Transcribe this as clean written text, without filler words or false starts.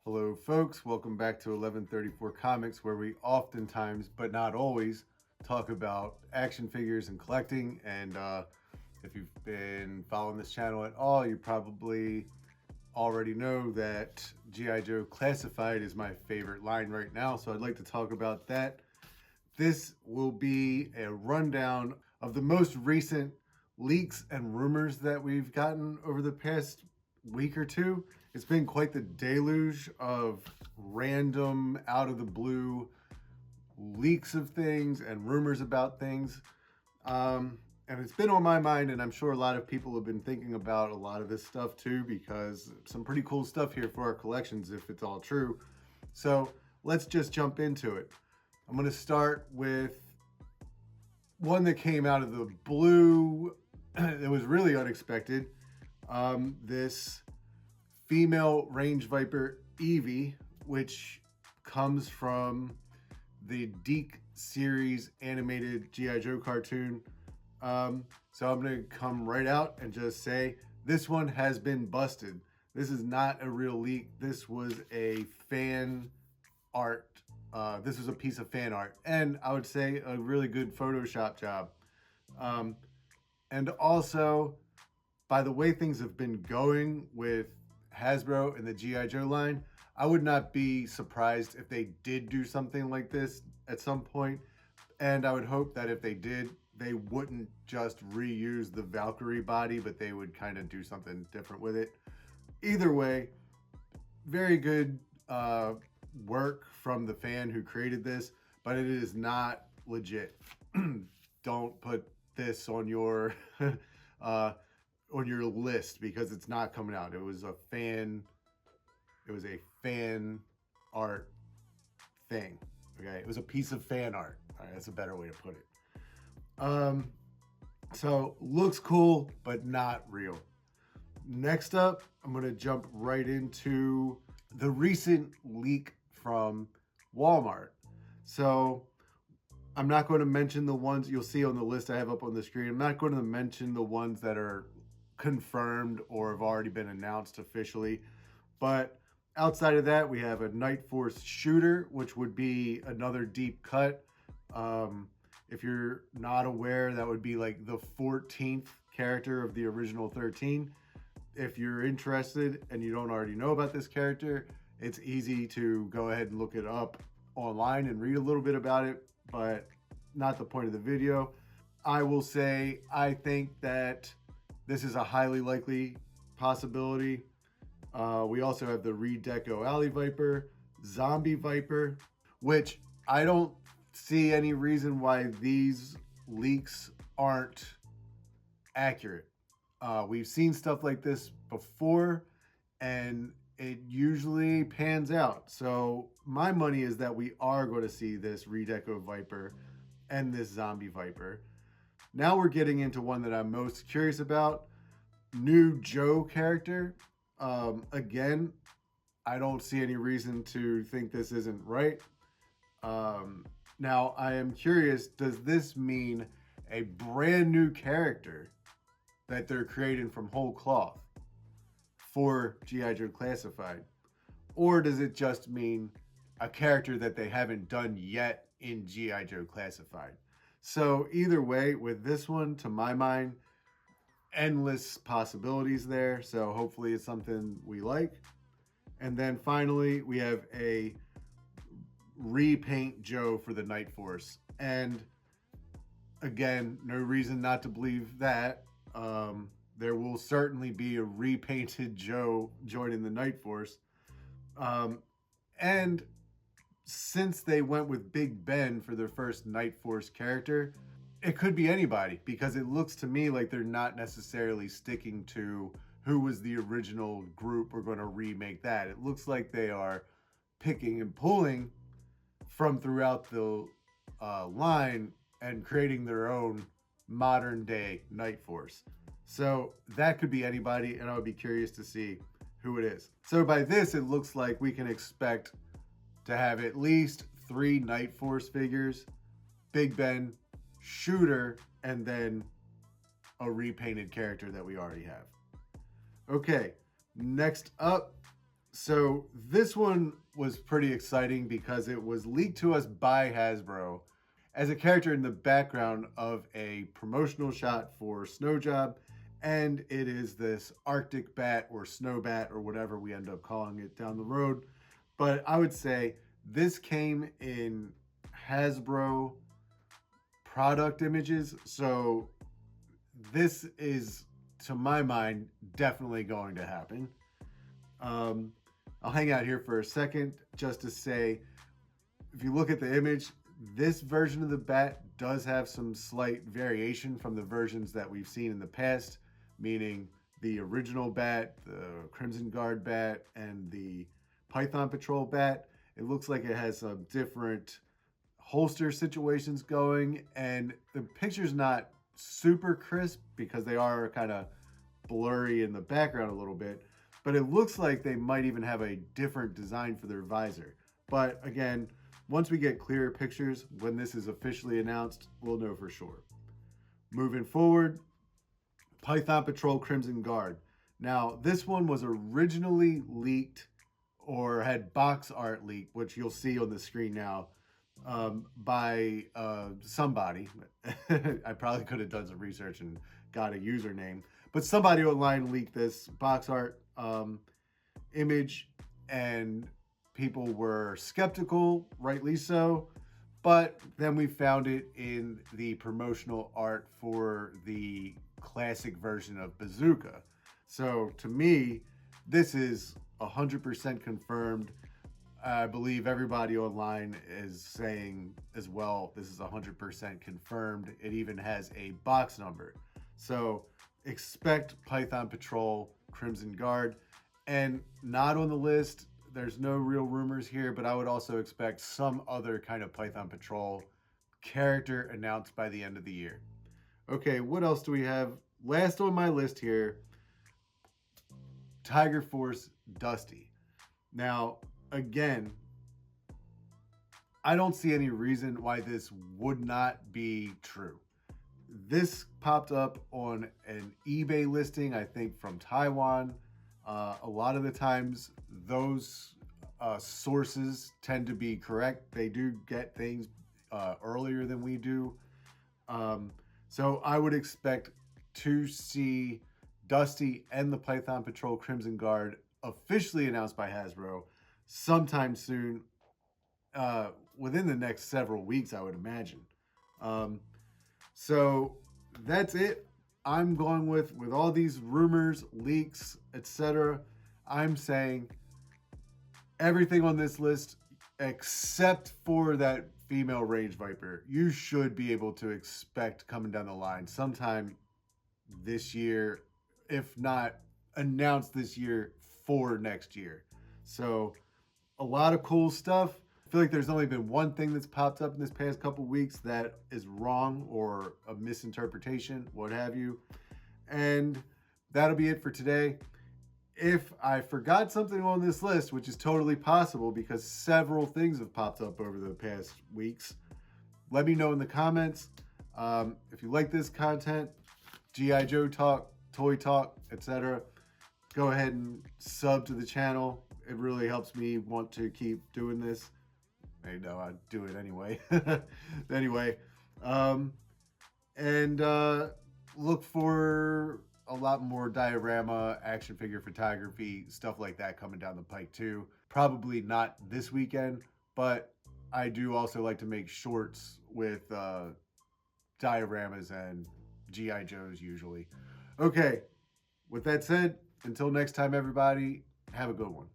Hello, folks. Welcome back to 1134 Comics, where we oftentimes, but not always, talk about action figures and collecting. And if you've been following this channel at all, you probably already know that G.I. Joe Classified is my favorite line right now. So I'd like to talk about that. This will be a rundown of the most recent leaks and rumors that we've gotten over the past week or two. It's been quite the deluge of random, out of the blue leaks of things and rumors about things. And it's been on my mind, and I'm sure a lot of people have been thinking about a lot of this stuff too, because some pretty cool stuff here for our collections if it's all true. So let's just jump into it. I'm going to start with one that came out of the blue. It was really unexpected. This female range viper Evie, which comes from the Deke series animated G.I. Joe cartoon. So I'm going to come right out and just say this one has been busted. This is not a real leak. This was a fan art. This was a piece of fan art, and I would say a really good Photoshop job. And also, by the way things have been going with Hasbro and the G.I. Joe line, I would not be surprised if they did do something like this at some point. And I would hope that if they did, they wouldn't just reuse the Valkyrie body, but they would kind of do something different with it. Either way, very good work from the fan who created this, but it is not legit. Don't put this on your list because it's not coming out. It was a fan art thing. Okay, it was a piece of fan art. All right, that's a better way to put it. So looks cool, but not real. Next up, I'm going to jump right into the recent leak from Walmart. So I'm not going to mention the ones you'll see on the list I have up on the screen. I'm not going to mention the ones that are confirmed or have already been announced officially. But outside of that, we have a Night Force shooter, which would be another deep cut. If you're not aware, that would be like the 14th character of the original 13. If you're interested and you don't already know about this character, it's easy to go ahead and look it up online and read a little bit about it, but not the point of the video. I will say I think that this is a highly likely possibility. We also have the Redeco Alley Viper, Zombie Viper, which I don't see any reason why these leaks aren't accurate. We've seen stuff like this before, and it usually pans out. So my money is that we are going to see this Redeco Viper and this Zombie Viper. Now we're getting into one that I'm most curious about. New Joe character. Again, I don't see any reason to think this isn't right. Now, I am curious, does this mean a brand new character that they're creating from whole cloth for G.I. Joe Classified? Or does it just mean a character that they haven't done yet in G.I. Joe Classified? So either way, with this one, to my mind, endless possibilities there. So hopefully it's something we like. And then finally, we have a repaint Joe for the Night Force. And again, no reason not to believe that. There will certainly be a repainted Joe joining the Night Force. And since they went with Big Ben for their first Night Force character, it could be anybody, because it looks to me like they're not necessarily sticking to who was the original group. We're going to remake that. It looks like they are picking and pulling from throughout the line and creating their own modern day Night Force. So that could be anybody, and I would be curious to see who it is. So by this, it looks like we can expect to have at least 3 Night Force figures, Big Ben, Shooter, and then a repainted character that we already have. Okay, next up, So this one was pretty exciting because it was leaked to us by Hasbro as a character in the background of a promotional shot for Snow Job, and it is this Arctic bat or snow bat or whatever we end up calling it down the road. But I would say this came in Hasbro product images, so this is, to my mind, definitely going to happen. Um, I'll hang out here for a second just to say, if you look at the image, this version of the bat does have some slight variation from the versions that we've seen in the past, meaning the original bat, the Crimson Guard bat, and the Python Patrol bat. It looks like it has some different holster situations going, and the picture's not super crisp because they are kind of blurry in the background a little bit, but it looks like they might even have a different design for their visor. But again, once we get clearer pictures, when this is officially announced, we'll know for sure. Moving forward, Python Patrol Crimson Guard. Now, this one was originally leaked or had box art leaked, which you'll see on the screen now, by somebody. I probably could have done some research and got a username, but somebody online leaked this box art image, and people were skeptical, rightly so. But then we found it in the promotional art for the classic version of Bazooka. So to me, this is 100% confirmed. I believe everybody online is saying as well, this is 100% confirmed. It even has a box number. So expect Python Patrol Crimson Guard. And not on the list, there's no real rumors here, but I would also expect some other kind of Python Patrol character announced by the end of the year. Okay, what else do we have? Last on my list here, Tiger Force Dusty. Now, again, I don't see any reason why this would not be true. This popped up on an eBay listing, I think from Taiwan. A lot of the times, those sources tend to be correct. They do get things earlier than we do. So I would expect to see Dusty and the Python Patrol Crimson Guard officially announced by Hasbro sometime soon, within the next several weeks, I would imagine. So that's it. I'm going with all these rumors, leaks, etc. I'm saying everything on this list, except for that female Range Viper, you should be able to expect coming down the line sometime this year, if not announced this year for next year. So a lot of cool stuff. I feel like there's only been one thing that's popped up in this past couple weeks that is wrong or a misinterpretation, what have you. And that'll be it for today. If I forgot something on this list, which is totally possible because several things have popped up over the past weeks, let me know in the comments. If you like this content, G.I. Joe talk, toy talk, etc., go ahead and sub to the channel. It really helps me want to keep doing this. I know I do it anyway. Anyway, and look for a lot more diorama, action figure photography, stuff like that coming down the pike too. Probably not this weekend, but I do also like to make shorts with dioramas and G.I. Joes usually. Okay, with that said, until next time, everybody, have a good one.